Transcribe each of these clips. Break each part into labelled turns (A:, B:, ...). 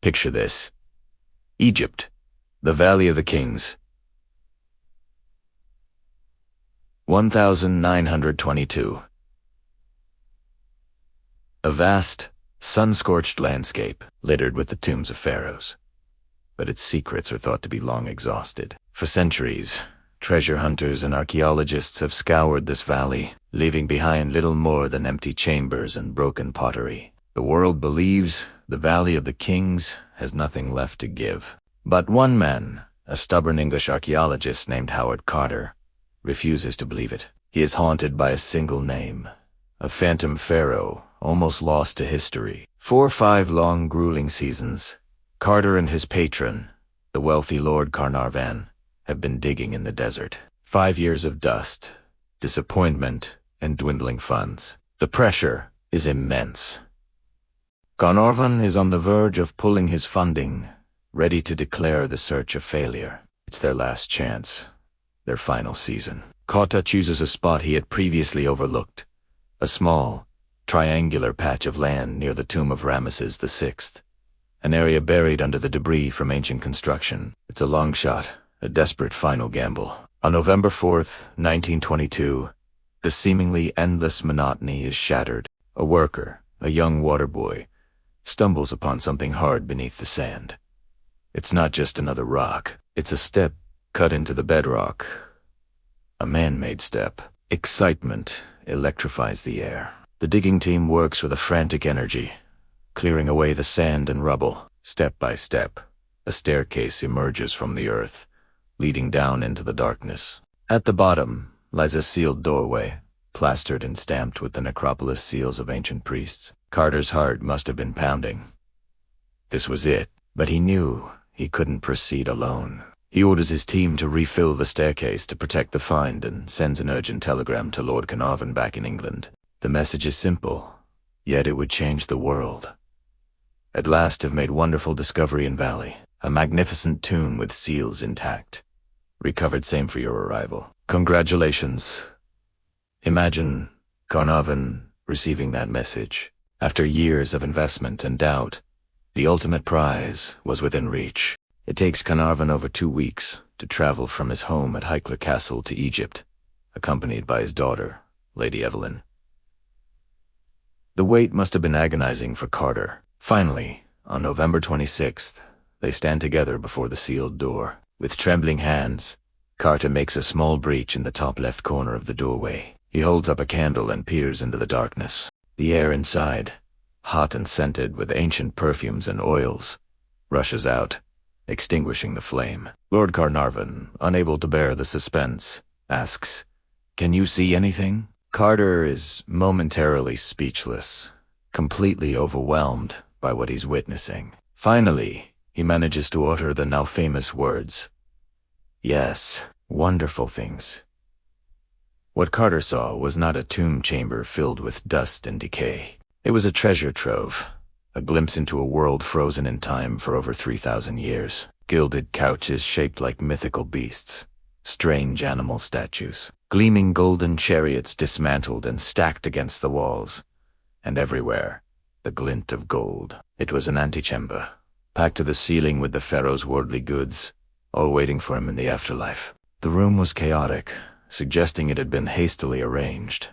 A: Picture this. Egypt, the Valley of the Kings. 1922. A vast, sun-scorched landscape littered with the tombs of pharaohs. But its secrets are thought to be long exhausted. For centuries, treasure hunters and archaeologists have scoured this valley, leaving behind little more than empty chambers and broken pottery. The world believes the Valley of the Kings has nothing left to give. But one man, a stubborn English archaeologist named Howard Carter, refuses to believe it. He is haunted by a single name, a phantom pharaoh almost lost to history. For 5 long, grueling seasons, Carter and his patron, the wealthy Lord Carnarvon, have been digging in the desert. 5 years of dust, disappointment, and dwindling funds. The pressure is immense. Carnarvon is on the verge of pulling his funding, ready to declare the search a failure. It's their last chance, their final season. Carter chooses a spot he had previously overlooked, a small, triangular patch of land near the tomb of Ramesses VI, an area buried under the debris from ancient construction. It's a long shot, a desperate final gamble. On November 4th, 1922, the seemingly endless monotony is shattered. A worker, a young water boy, stumbles upon something hard beneath the sand. It's not just another rock. It's a step cut into the bedrock. A man-made step. Excitement electrifies the air. The digging team works with a frantic energy, clearing away the sand and rubble. Step by step, a staircase emerges from the earth, leading down into the darkness. At the bottom lies a sealed doorway, plastered and stamped with the necropolis seals of ancient priests. Carter's heart must have been pounding. This was it, but he knew he couldn't proceed alone. He orders his team to refill the staircase to protect the find and sends an urgent telegram to Lord Carnarvon back in England. The message is simple, yet it would change the world. At last have made wonderful discovery in Valley. A magnificent tomb with seals intact. Recovered same for your arrival. Congratulations. Imagine Carnarvon receiving that message. After years of investment and doubt, the ultimate prize was within reach. It takes Carnarvon over 2 weeks to travel from his home at Highclere Castle to Egypt, accompanied by his daughter, Lady Evelyn. The wait must have been agonizing for Carter. Finally, on November 26th, they stand together before the sealed door. With trembling hands, Carter makes a small breach in the top left corner of the doorway. He holds up a candle and peers into the darkness. The air inside, hot and scented with ancient perfumes and oils, rushes out, extinguishing the flame. Lord Carnarvon, unable to bear the suspense, asks, "Can you see anything?" Carter is momentarily speechless, completely overwhelmed by what he's witnessing. Finally, he manages to utter the now famous words, "Yes, wonderful things." What Carter saw was not a tomb chamber filled with dust and decay. It was a treasure trove, a glimpse into a world frozen in time for over 3,000 years. Gilded couches shaped like mythical beasts, strange animal statues, gleaming golden chariots dismantled and stacked against the walls, and everywhere, the glint of gold. It was an antechamber, packed to the ceiling with the pharaoh's worldly goods, all waiting for him in the afterlife. The room was chaotic, suggesting it had been hastily arranged,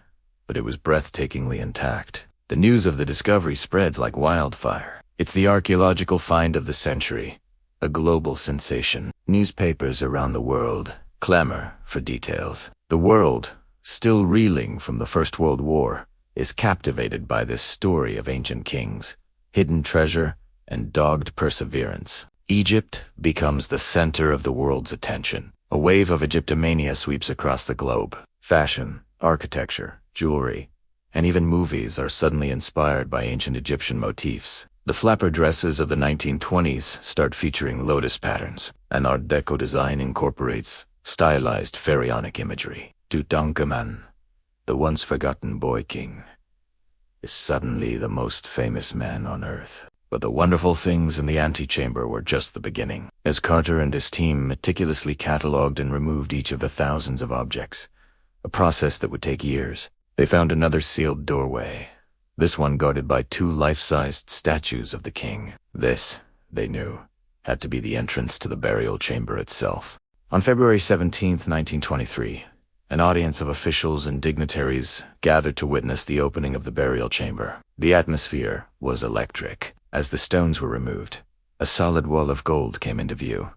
A: but it was breathtakingly intact. The news of the discovery spreads like wildfire. It's the archaeological find of the century, a global sensation. Newspapers around the world clamor for details. The world, still reeling from the First World War, is captivated by this story of ancient kings, hidden treasure, and dogged perseverance. Egypt becomes the center of the world's attention. A wave of Egyptomania sweeps across the globe. Fashion, architecture, jewelry, and even movies are suddenly inspired by ancient Egyptian motifs. The flapper dresses of the 1920s start featuring lotus patterns. An Art Deco design incorporates stylized pharaonic imagery. Tutankhamun, the once forgotten boy king, is suddenly the most famous man on earth. But the wonderful things in the antechamber were just the beginning. As Carter and his team meticulously catalogued and removed each of the thousands of objects, a process that would take years, they found another sealed doorway, this one guarded by 2 life-sized statues of the king. This they knew, had to be the entrance to the burial chamber itself. On February 17, 1923, an audience of officials and dignitaries gathered to witness the opening of the burial chamber. The atmosphere was electric. As the stones were removed, a solid wall of gold came into view.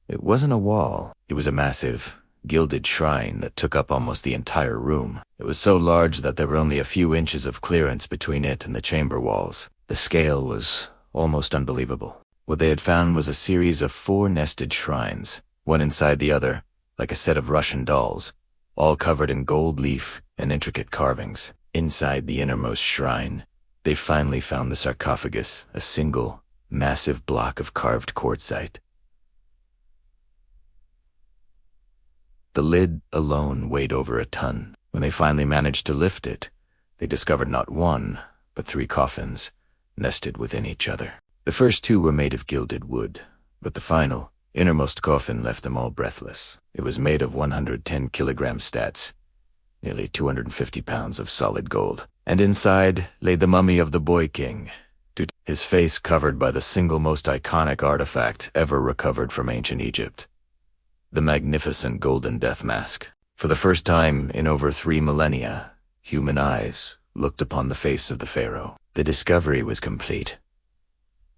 A: It wasn't a wall. It was a massive, gilded shrine that took up almost the entire room. It was so large that there were only a few inches of clearance between it and the chamber walls. The scale was almost unbelievable. What they had found was a series of 4 nested shrines, one inside the other, like a set of Russian dolls, all covered in gold leaf and intricate carvings. Inside the innermost shrine, they finally found the sarcophagus, a single, massive block of carved quartzite. The lid alone weighed over a ton. When they finally managed to lift it, they discovered not 1, but 3 coffins, nested within each other. The first 2 were made of gilded wood, but the final, innermost coffin left them all breathless. It was made of 110 kilogram stats, nearly 250 pounds of solid gold, and inside lay the mummy of the boy king, his face covered by the single most iconic artifact ever recovered from ancient Egypt, the magnificent golden death mask. For the first time in over 3 millennia, human eyes looked upon the face of the pharaoh. The discovery was complete.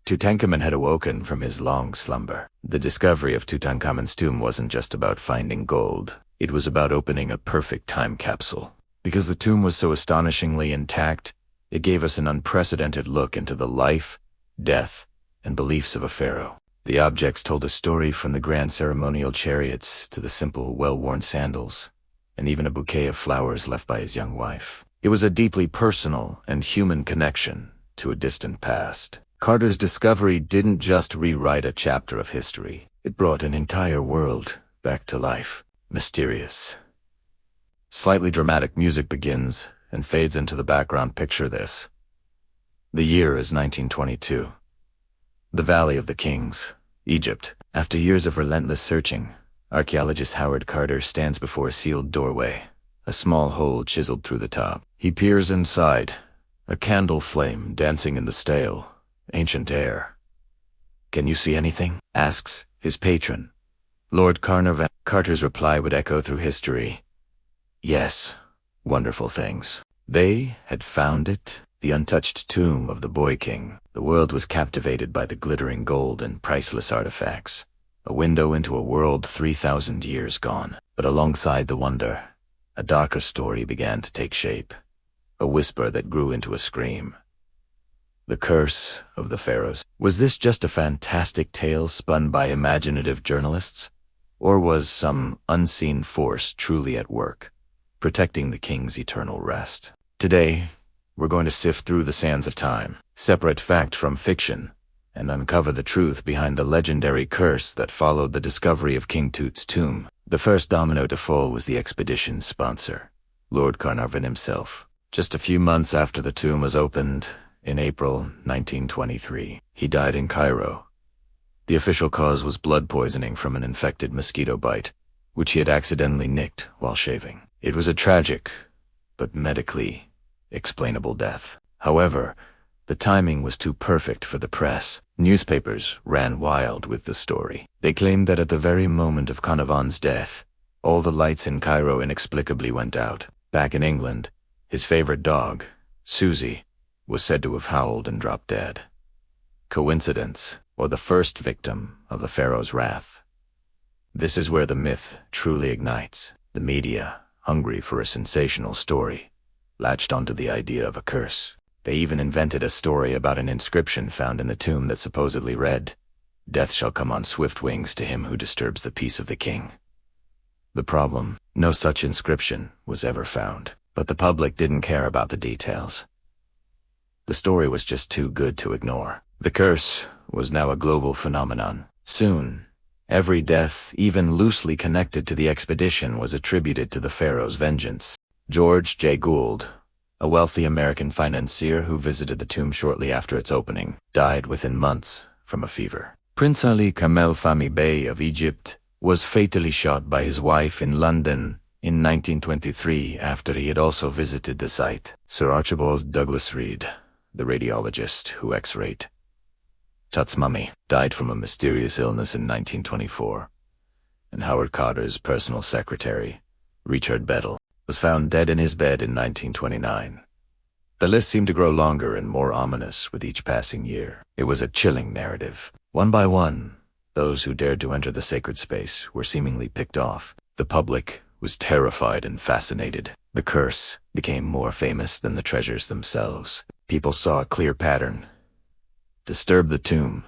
A: Tutankhamun had awoken from his long slumber. The discovery of Tutankhamun's tomb wasn't just about finding gold. It was about opening a perfect time capsule. Because the tomb was so astonishingly intact, it gave us an unprecedented look into the life, death, and beliefs of a pharaoh. The objects told a story from the grand ceremonial chariots to the simple, well-worn sandals, and even a bouquet of flowers left by his young wife. It was a deeply personal and human connection to a distant past. Carter's discovery didn't just rewrite a chapter of history. It brought an entire world back to life. Mysterious. Slightly dramatic music begins and fades into the background. Picture this. The year is 1922. The Valley of the Kings, Egypt. After years of relentless searching, archaeologist Howard Carter stands before a sealed doorway, a small hole chiseled through the top. He peers inside, a candle flame dancing in the stale, ancient air. "Can you see anything?" asks his patron, Lord Carnarvon. Carter's reply would echo through history. Yes, wonderful things. They had found it, the untouched tomb of the boy king. The world was captivated by the glittering gold and priceless artifacts, a window into a world 3,000 years gone. But alongside the wonder, a darker story began to take shape, a whisper that grew into a scream. The Curse of the Pharaohs. Was this just a fantastic tale spun by imaginative journalists? Or was some unseen force truly at work, protecting the king's eternal rest? Today, we're going to sift through the sands of time, separate fact from fiction, and uncover the truth behind the legendary curse that followed the discovery of King Tut's tomb. The first domino to fall was the expedition's sponsor, Lord Carnarvon himself. Just a few months after the tomb was opened, in April 1923, he died in Cairo. The official cause was blood poisoning from an infected mosquito bite, which he had accidentally nicked while shaving. It was a tragic, but medically explainable death. However, the timing was too perfect for the press. Newspapers ran wild with the story. They claimed that at the very moment of Carnarvon's death, all the lights in Cairo inexplicably went out. Back in England, his favorite dog, Susie, was said to have howled and dropped dead. Coincidence, or the first victim of the pharaoh's wrath? This is where the myth truly ignites. The media, hungry for a sensational story, latched onto the idea of a curse. They even invented a story about an inscription found in the tomb that supposedly read, "Death shall come on swift wings to him who disturbs the peace of the king." The problem, no such inscription was ever found, but the public didn't care about the details. The story was just too good to ignore. The curse was now a global phenomenon. Soon, every death, even loosely connected to the expedition, was attributed to the pharaoh's vengeance. George J. Gould, a wealthy American financier who visited the tomb shortly after its opening, died within months from a fever. Prince Ali Kamel Fahmy Bey of Egypt was fatally shot by his wife in London in 1923 after he had also visited the site. Sir Archibald Douglas Reed, the radiologist who x-rayed Tut's mummy died from a mysterious illness in 1924, and Howard Carter's personal secretary, Richard Bedell, was found dead in his bed in 1929. The list seemed to grow longer and more ominous with each passing year. It was a chilling narrative. One by one, those who dared to enter the sacred space were seemingly picked off. The public was terrified and fascinated. The curse became more famous than the treasures themselves. People saw a clear pattern. Disturb the tomb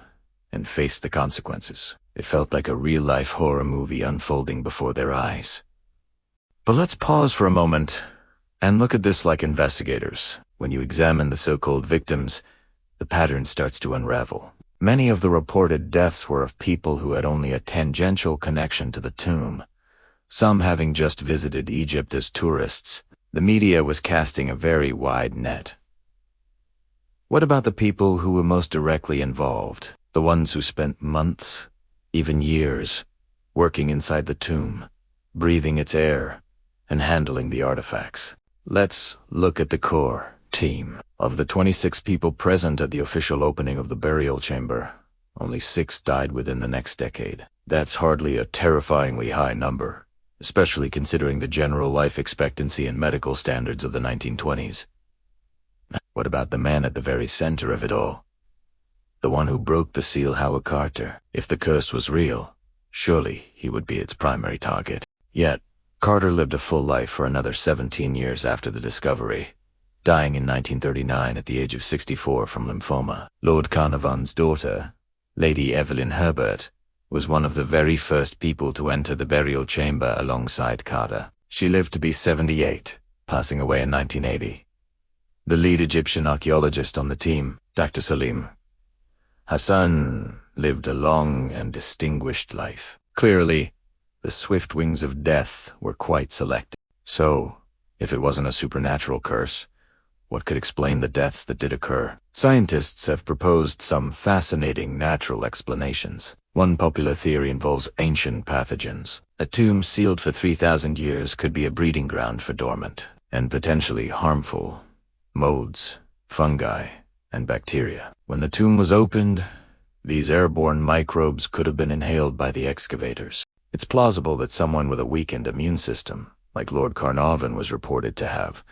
A: and face the consequences. It felt like a real-life horror movie unfolding before their eyes. But let's pause for a moment and look at this like investigators. When you examine the so-called victims, the pattern starts to unravel. Many of the reported deaths were of people who had only a tangential connection to the tomb, some having just visited Egypt as tourists. The media was casting a very wide net. What about the people who were most directly involved? The ones who spent months, even years, working inside the tomb, breathing its air, and handling the artifacts. Let's look at the core team. Of the 26 people present at the official opening of the burial chamber, only 6 died within the next decade. That's hardly a terrifyingly high number, especially considering the general life expectancy and medical standards of the 1920s. What about the man at the very center of it all? The one who broke the seal, Howard Carter. If the curse was real, surely he would be its primary target. Yet, Carter lived a full life for another 17 years after the discovery, dying in 1939 at the age of 64 from lymphoma. Lord Carnarvon's daughter, Lady Evelyn Herbert, was one of the very first people to enter the burial chamber alongside Carter. She lived to be 78, passing away in 1980. The lead Egyptian archaeologist on the team, Dr. Salim Hassan, lived a long and distinguished life. Clearly, the swift wings of death were quite selective. So, if it wasn't a supernatural curse, what could explain the deaths that did occur? Scientists have proposed some fascinating natural explanations. One popular theory involves ancient pathogens. A tomb sealed for 3,000 years could be a breeding ground for dormant and potentially harmful molds, fungi, and bacteria. When the tomb was opened, these airborne microbes could have been inhaled by the excavators. It's plausible that someone with a weakened immune system, like Lord Carnarvon was reported to have,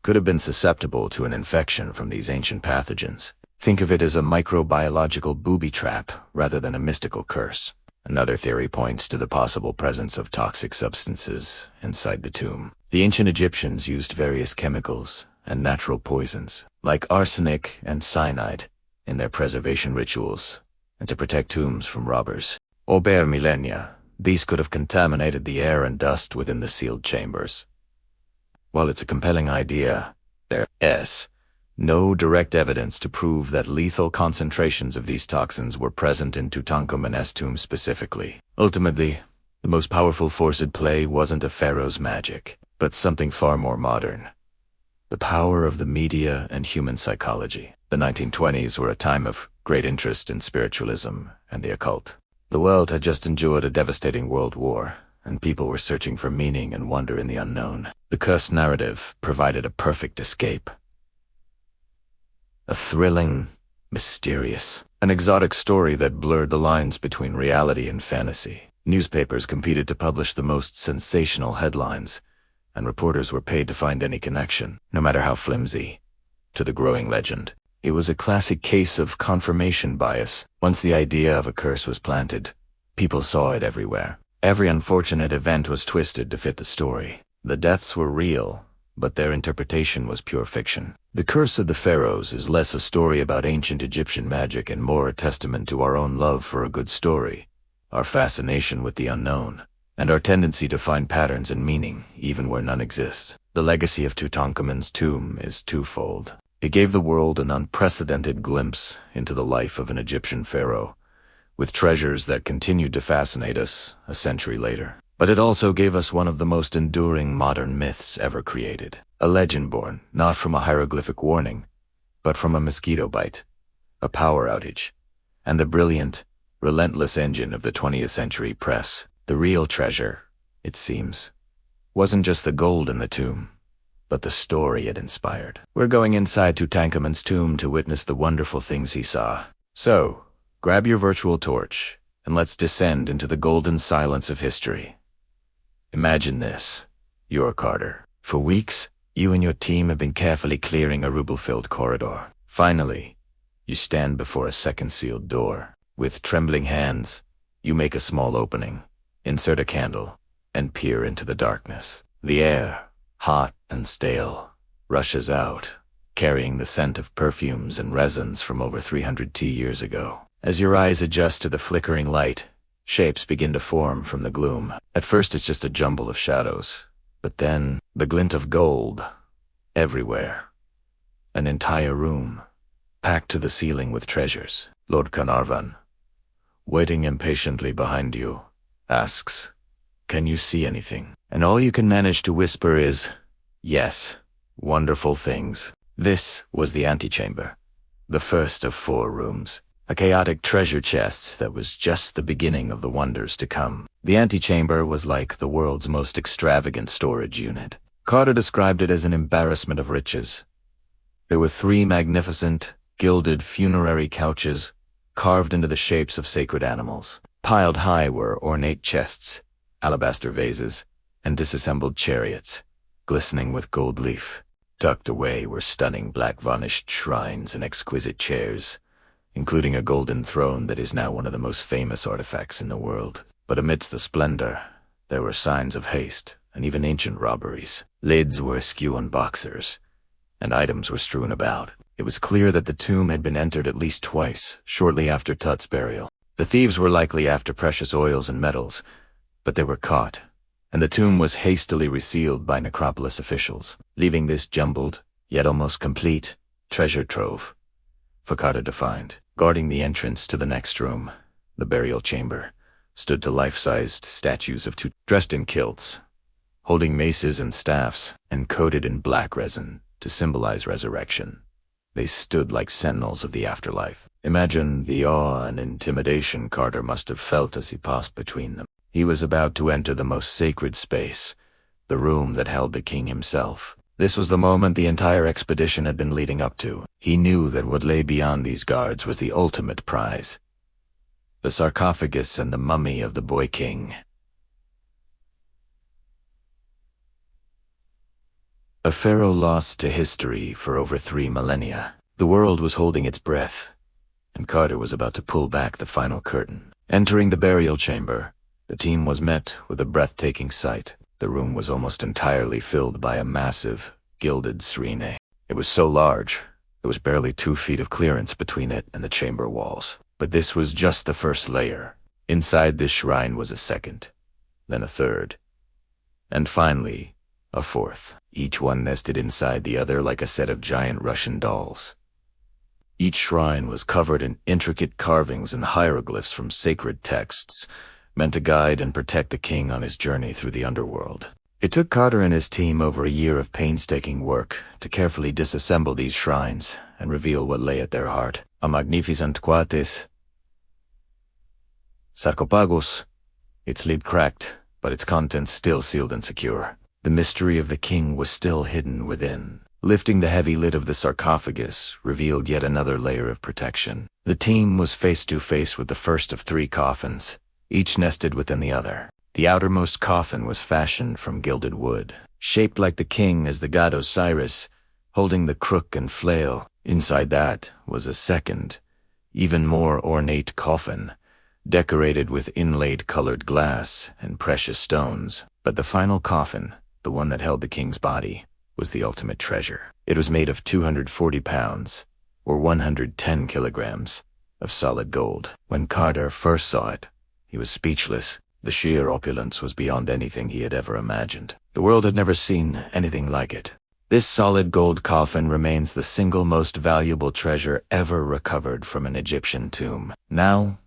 A: could have been susceptible to an infection from these ancient pathogens. Think of it as a microbiological booby trap rather than a mystical curse. Another theory points to the possible presence of toxic substances inside the tomb. The ancient Egyptians used various chemicals and natural poisons, like arsenic and cyanide, in their preservation rituals and to protect tombs from robbers. Over millennia, these could have contaminated the air and dust within the sealed chambers. While it's a compelling idea, there is no direct evidence to prove that lethal concentrations of these toxins were present in Tutankhamun's tomb specifically. Ultimately, the most powerful force at play wasn't a pharaoh's magic, but something far more modern. The power of the media and human psychology. The 1920s were a time of great interest in spiritualism and the occult. The world had just endured a devastating world war, and people were searching for meaning and wonder in the unknown. The cursed narrative provided a perfect escape. A thrilling, mysterious, an exotic story that blurred the lines between reality and fantasy. Newspapers competed to publish the most sensational headlines, and reporters were paid to find any connection, no matter how flimsy, to the growing legend. It was a classic case of confirmation bias. Once the idea of a curse was planted, people saw it everywhere. Every unfortunate event was twisted to fit the story. The deaths were real, but their interpretation was pure fiction. The Curse of the Pharaohs is less a story about ancient Egyptian magic and more a testament to our own love for a good story, our fascination with the unknown, and our tendency to find patterns and meaning even where none exist. The legacy of Tutankhamun's tomb is twofold. It gave the world an unprecedented glimpse into the life of an Egyptian pharaoh, with treasures that continued to fascinate us a century later. But it also gave us one of the most enduring modern myths ever created. A legend born not from a hieroglyphic warning, but from a mosquito bite, a power outage, and the brilliant, relentless engine of the 20th century press. The real treasure, it seems, wasn't just the gold in the tomb, but the story it inspired. We're going inside Tutankhamun's tomb to witness the wonderful things he saw. So, Grab your virtual torch, and let's descend into the golden silence of history. Imagine this. You're Carter. For weeks, you and your team have been carefully clearing a rubble-filled corridor. Finally, you stand before a second sealed door. With trembling hands, you make a small opening, insert a candle, and peer into the darkness. The air, hot and stale, rushes out, carrying the scent of perfumes and resins from over 300 years ago. As your eyes adjust to the flickering light, shapes begin to form from the gloom. At first it's just a jumble of shadows, but then the glint of gold everywhere. An entire room, packed to the ceiling with treasures. Lord Carnarvon, waiting impatiently behind you, asks, "Can you see anything?" And all you can manage to whisper is, "Yes, wonderful things." This was the antechamber, the first of 4 rooms. A chaotic treasure chest that was just the beginning of the wonders to come. The antechamber was like the world's most extravagant storage unit. Carter described it as an embarrassment of riches. There were 3 magnificent, gilded funerary couches carved into the shapes of sacred animals. Piled high were ornate chests, alabaster vases, and disassembled chariots, glistening with gold leaf. Tucked away were stunning black-varnished shrines and exquisite chairs, including a golden throne that is now one of the most famous artifacts in the world. But amidst the splendor, there were signs of haste and even ancient robberies. Lids were askew on boxers, and items were strewn about. It was clear that the tomb had been entered at least twice, shortly after Tut's burial. The thieves were likely after precious oils and metals, but they were caught, and the tomb was hastily resealed by necropolis officials, leaving this jumbled, yet almost complete, treasure trove for Carter to find. Guarding the entrance to the next room, the burial chamber, stood 2 life-sized statues of dressed in kilts, holding maces and staffs, and coated in black resin to symbolize resurrection. They stood like sentinels of the afterlife. Imagine the awe and intimidation Carter must have felt as he passed between them. He was about to enter the most sacred space, the room that held the king himself. This was the moment the entire expedition had been leading up to. He knew that what lay beyond these guards was the ultimate prize: the sarcophagus and the mummy of the boy king. A pharaoh lost to history for over 3 millennia. The world was holding its breath, and Carter was about to pull back the final curtain. Entering the burial chamber, the team was met with a breathtaking sight. The room was almost entirely filled by a massive, gilded shrine. It was so large, there was barely 2 feet of clearance between it and the chamber walls. But this was just the first layer. Inside this shrine was a second, then a third, and finally, a 4th. Each one nested inside the other like a set of giant Russian dolls. Each shrine was covered in intricate carvings and hieroglyphs from sacred texts, meant to guide and protect the king on his journey through the underworld. It took Carter and his team over a year of painstaking work to carefully disassemble these shrines and reveal what lay at their heart. A magnificent quates sarcophagus, its lid cracked, but its contents still sealed and secure. The mystery of the king was still hidden within. Lifting the heavy lid of the sarcophagus revealed yet another layer of protection. The team was face to face with the first of 3 coffins, each nested within the other. The outermost coffin was fashioned from gilded wood, shaped like the king as the god Osiris, holding the crook and flail. Inside that was a second, even more ornate coffin, decorated with inlaid colored glass and precious stones. But the final coffin, the one that held the king's body, was the ultimate treasure. It was made of 240 pounds, or 110 kilograms, of solid gold. When Carter first saw it, he was speechless. The sheer opulence was beyond anything he had ever imagined. The world had never seen anything like it. This solid gold coffin remains the single most valuable treasure ever recovered from an Egyptian tomb. Now,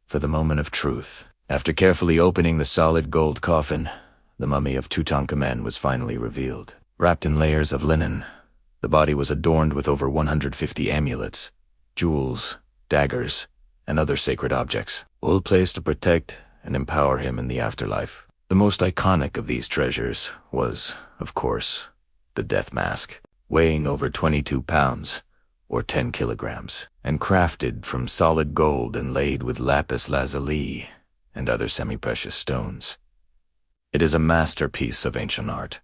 A: for the moment of truth. After carefully opening the solid gold coffin, the mummy of Tutankhamun was finally revealed. Wrapped in layers of linen, the body was adorned with over 150 amulets, jewels, daggers, and other sacred objects, all placed to protect and empower him in the afterlife. The most iconic of these treasures was, of course, the death mask. Weighing over 22 pounds, or 10 kilograms, and crafted from solid gold and laid with lapis lazuli and other semi-precious stones. It is a masterpiece of ancient art.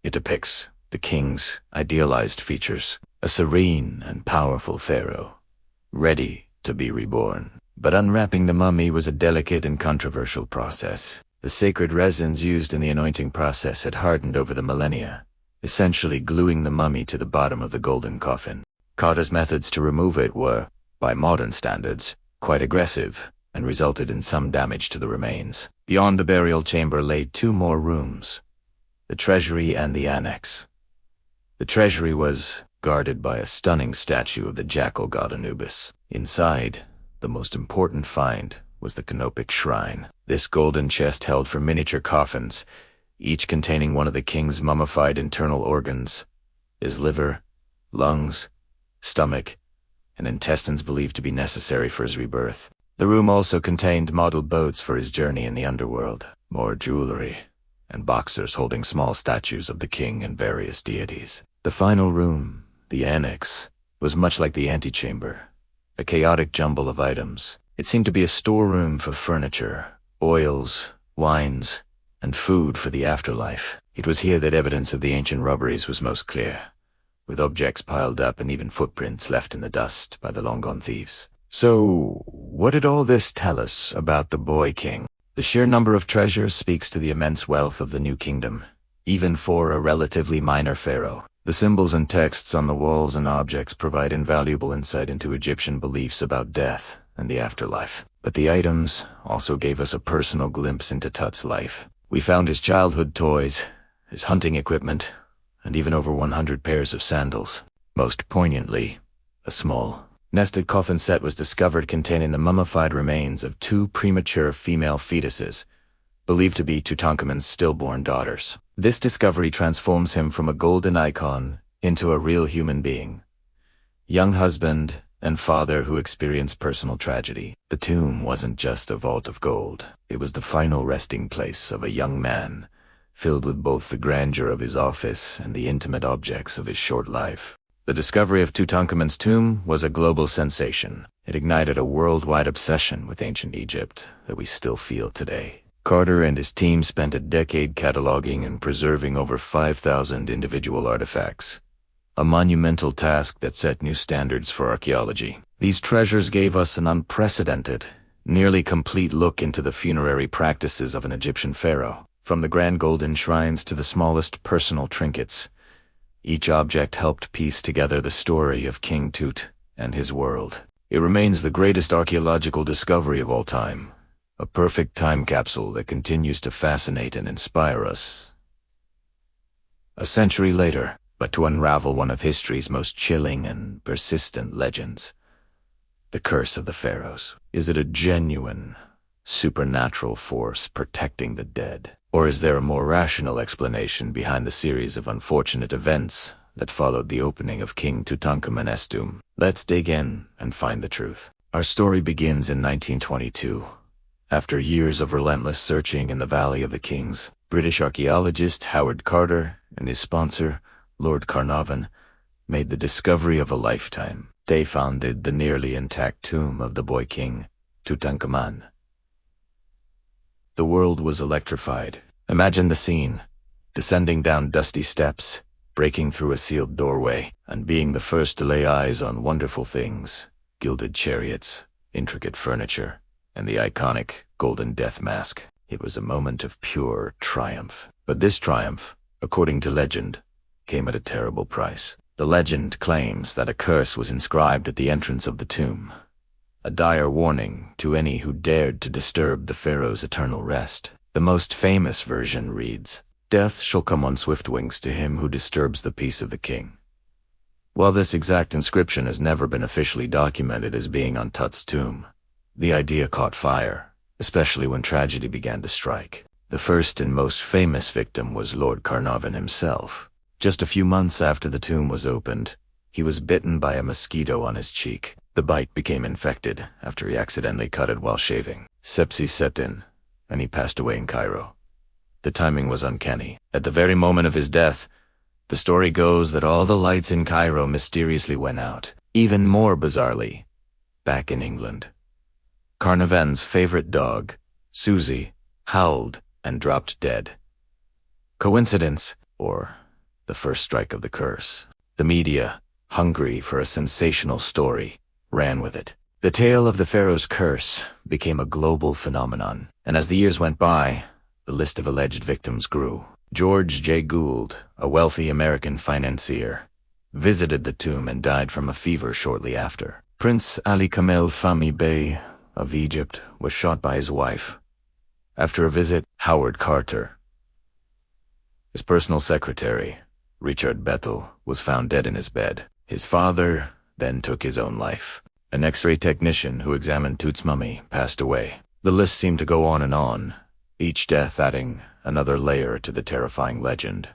A: It depicts the king's idealized features, a serene and powerful pharaoh, ready to be reborn. But unwrapping the mummy was a delicate and controversial process. The sacred resins used in the anointing process had hardened over the millennia, essentially gluing the mummy to the bottom of the golden coffin. Carter's methods to remove it were, by modern standards, quite aggressive, and resulted in some damage to the remains. Beyond the burial chamber lay 2 more rooms, the treasury and the annex. The treasury was guarded by a stunning statue of the jackal god Anubis. Inside, the most important find was the canopic shrine. This golden chest held for miniature coffins, each containing one of the king's mummified internal organs, his liver, lungs, stomach, and intestines believed to be necessary for his rebirth. The room also contained model boats for his journey in the underworld, more jewelry, and boxers holding small statues of the king and various deities. The final room, the annex, was much like the antechamber, a chaotic jumble of items. It seemed to be a storeroom for furniture, oils, wines, and food for the afterlife. It was here that evidence of the ancient robberies was most clear, with objects piled up and even footprints left in the dust by the long-gone thieves. So, what did all this tell us about the boy king? The sheer number of treasures speaks to the immense wealth of the new kingdom, even for a relatively minor pharaoh. The symbols and texts on the walls and objects provide invaluable insight into Egyptian beliefs about death and the afterlife. But the items also gave us a personal glimpse into Tut's life. We found his childhood toys, his hunting equipment, and even over 100 pairs of sandals. Most poignantly, a small, nested coffin set was discovered containing the mummified remains of 2 premature female fetuses, believed to be Tutankhamun's stillborn daughters. This discovery transforms him from a golden icon into a real human being, young husband and father who experienced personal tragedy. The tomb wasn't just a vault of gold. It was the final resting place of a young man, filled with both the grandeur of his office and the intimate objects of his short life. The discovery of Tutankhamun's tomb was a global sensation. It ignited a worldwide obsession with ancient Egypt that we still feel today. Carter and his team spent a decade cataloging and preserving over 5,000 individual artifacts, a monumental task that set new standards for archaeology. These treasures gave us an unprecedented, nearly complete look into the funerary practices of an Egyptian pharaoh. From the grand golden shrines to the smallest personal trinkets, each object helped piece together the story of King Tut and his world. It remains the greatest archaeological discovery of all time, a perfect time capsule that continues to fascinate and inspire us. A century later, but to unravel one of history's most chilling and persistent legends, the Curse of the Pharaohs. Is it a genuine, supernatural force protecting the dead? Or is there a more rational explanation behind the series of unfortunate events that followed the opening of King Tutankhamun's tomb? Let's dig in and find the truth. Our story begins in 1922. After years of relentless searching in the Valley of the Kings, British archaeologist Howard Carter and his sponsor, Lord Carnarvon, made the discovery of a lifetime. They found the nearly intact tomb of the boy king, Tutankhamun. The world was electrified. Imagine the scene, descending down dusty steps, breaking through a sealed doorway, and being the first to lay eyes on wonderful things, gilded chariots, intricate furniture, and the iconic golden death mask. It was a moment of pure triumph. But this triumph, according to legend, came at a terrible price. The legend claims that a curse was inscribed at the entrance of the tomb, a dire warning to any who dared to disturb the pharaoh's eternal rest. The most famous version reads, "Death shall come on swift wings to him who disturbs the peace of the king." While this exact inscription has never been officially documented as being on Tut's tomb, the idea caught fire, especially when tragedy began to strike. The first and most famous victim was Lord Carnarvon himself. Just a few months after the tomb was opened, he was bitten by a mosquito on his cheek. The bite became infected after he accidentally cut it while shaving. Sepsis set in, and he passed away in Cairo. The timing was uncanny. At the very moment of his death, The story goes that all the lights in Cairo mysteriously went out. Even more bizarrely, back in England, Carnarvon's favorite dog, Susie, howled and dropped dead. Coincidence, or the first strike of the curse? The media, hungry for a sensational story, ran with it. The tale of the Pharaoh's curse became a global phenomenon, and as the years went by, the list of alleged victims grew. George J. Gould, a wealthy American financier, visited the tomb and died from a fever shortly after. Prince Ali Kamel Fahmy Bey of Egypt was shot by his wife. After a visit, Howard Carter, his personal secretary, Richard Bethel, was found dead in his bed. His father then took his own life. An X-ray technician who examined Tut's mummy passed away. The list seemed to go on, each death adding another layer to the terrifying legend.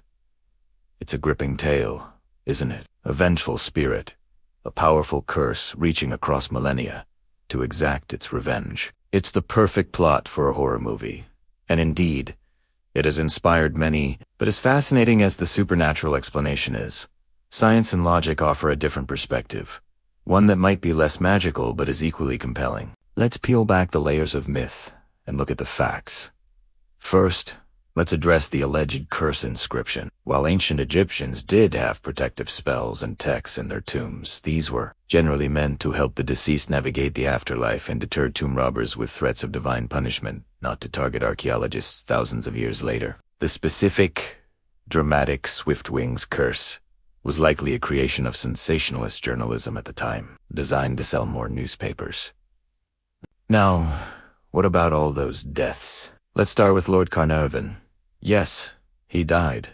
A: It's a gripping tale, isn't it? A vengeful spirit, a powerful curse reaching across millennia to exact its revenge. It's the perfect plot for a horror movie, and indeed, it has inspired many. But as fascinating as the supernatural explanation is, science and logic offer a different perspective, one that might be less magical but is equally compelling. Let's peel back the layers of myth and look at the facts. First, let's address the alleged curse inscription. While ancient Egyptians did have protective spells and texts in their tombs, these were generally meant to help the deceased navigate the afterlife and deter tomb robbers with threats of divine punishment, not to target archaeologists thousands of years later. The specific, dramatic Swiftwing's curse was likely a creation of sensationalist journalism at the time, designed to sell more newspapers. Now, what about all those deaths? Let's start with Lord Carnarvon. Yes, he died,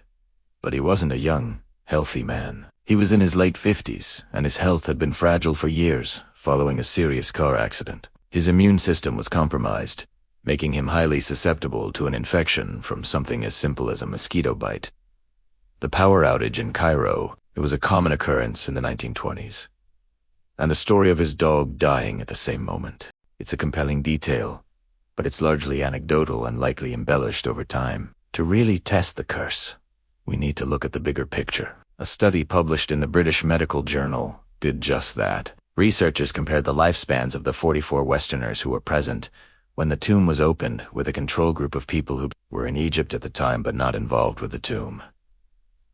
A: but he wasn't a young, healthy man. He was in his late 50s, and his health had been fragile for years following a serious car accident. His immune system was compromised, making him highly susceptible to an infection from something as simple as a mosquito bite. The power outage in Cairo, it was a common occurrence in the 1920s. And the story of his dog dying at the same moment. It's a compelling detail, but it's largely anecdotal and likely embellished over time. To really test the curse, we need to look at the bigger picture. A study published in the British Medical Journal did just that. Researchers compared the lifespans of the 44 Westerners who were present when the tomb was opened with a control group of people who were in Egypt at the time but not involved with the tomb.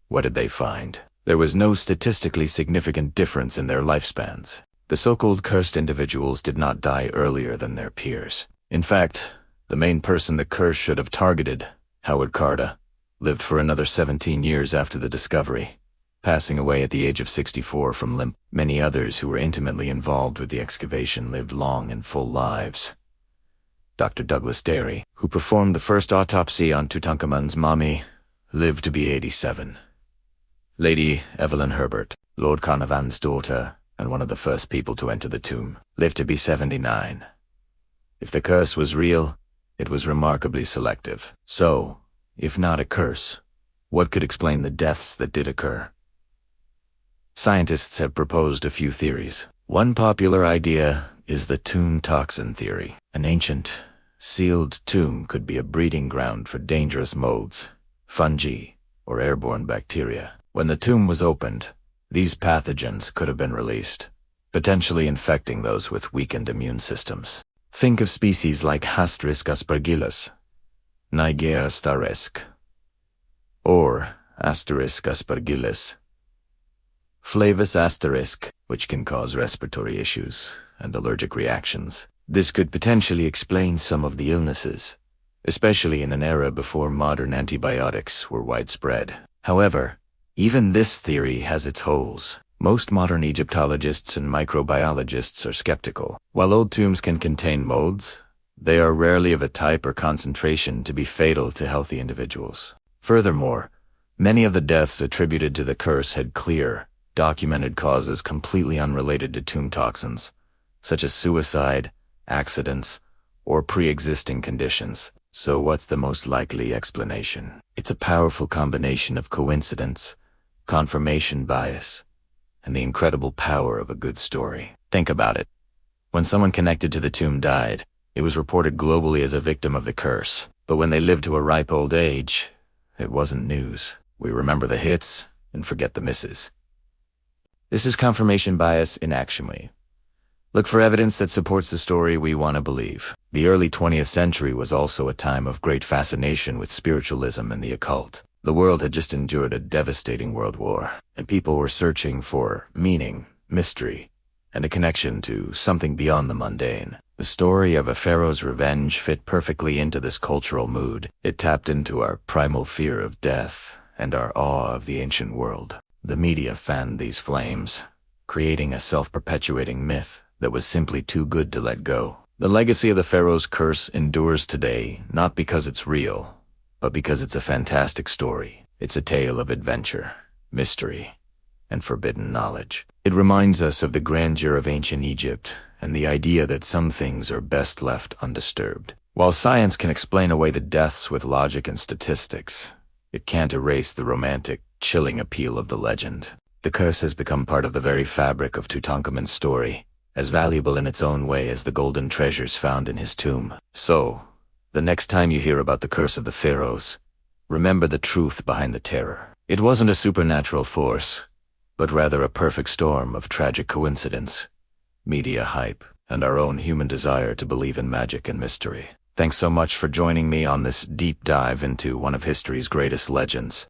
A: What did they find? There was no statistically significant difference in their lifespans. The so-called cursed individuals did not die earlier than their peers. In fact, the main person the curse should have targeted, Howard Carter, lived for another 17 years after the discovery, passing away at the age of 64 from limp. Many others who were intimately involved with the excavation lived long and full lives. Dr. Douglas Derry, who performed the first autopsy on Tutankhamun's mummy, lived to be 87. Lady Evelyn Herbert, Lord Carnarvon's daughter, and one of the first people to enter the tomb, lived to be 79. If the curse was real, it was remarkably selective. So, if not a curse, what could explain the deaths that did occur? Scientists have proposed a few theories. One popular idea is the tomb toxin theory. An ancient, sealed tomb could be a breeding ground for dangerous molds, fungi, or airborne bacteria. When the tomb was opened, these pathogens could have been released, potentially infecting those with weakened immune systems. Think of species like Aspergillus, Naegea staresque, or Aspergillus flavus asterisk, which can cause respiratory issues and allergic reactions. This could potentially explain some of the illnesses, especially in an era before modern antibiotics were widespread. However, even this theory has its holes. Most modern Egyptologists and microbiologists are skeptical. While old tombs can contain molds, they are rarely of a type or concentration to be fatal to healthy individuals. Furthermore, many of the deaths attributed to the curse had clear, documented causes completely unrelated to tomb toxins, such as suicide, accidents, or pre-existing conditions. So what's the most likely explanation? It's a powerful combination of coincidence, confirmation bias, and the incredible power of a good story. Think about it. When someone connected to the tomb died, it was reported globally as a victim of the curse. But when they lived to a ripe old age, it wasn't news. We remember the hits, and forget the misses. This is confirmation bias in action. Look for evidence that supports the story we want to believe. The early 20th century was also a time of great fascination with spiritualism and the occult. The world had just endured a devastating world war, and people were searching for meaning, mystery, and a connection to something beyond the mundane. The story of a pharaoh's revenge fit perfectly into this cultural mood. It tapped into our primal fear of death and our awe of the ancient world. The media fanned these flames, creating a self-perpetuating myth that was simply too good to let go. The legacy of the pharaoh's curse endures today, not because it's real, but because it's a fantastic story. It's a tale of adventure, mystery, and forbidden knowledge. It reminds us of the grandeur of ancient Egypt and the idea that some things are best left undisturbed. While science can explain away the deaths with logic and statistics, it can't erase the romantic, chilling appeal of the legend. The curse has become part of the very fabric of Tutankhamun's story, as valuable in its own way as the golden treasures found in his tomb. So, the next time you hear about the curse of the pharaohs, remember the truth behind the terror. It wasn't a supernatural force, but rather a perfect storm of tragic coincidence, media hype, and our own human desire to believe in magic and mystery. Thanks so much for joining me on this deep dive into one of history's greatest legends.